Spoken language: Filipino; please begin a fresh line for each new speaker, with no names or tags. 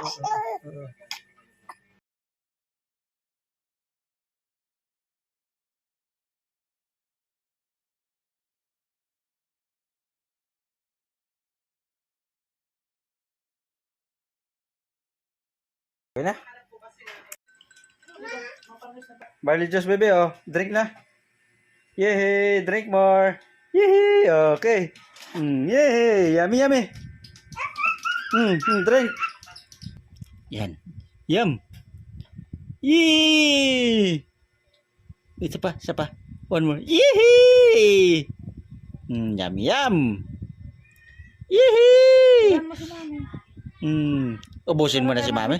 Okay na. Barley juice, baby, oh. Drink na. Yay! Drink more. Yay! Okay. Yay! Yummy, yummy. Drink. Yan. Yum. Yay! Isa pa, isa pa. One more. Yay! Yummy, yum. Yay!
Yan mo si mami.
Ubusin mo na si mami.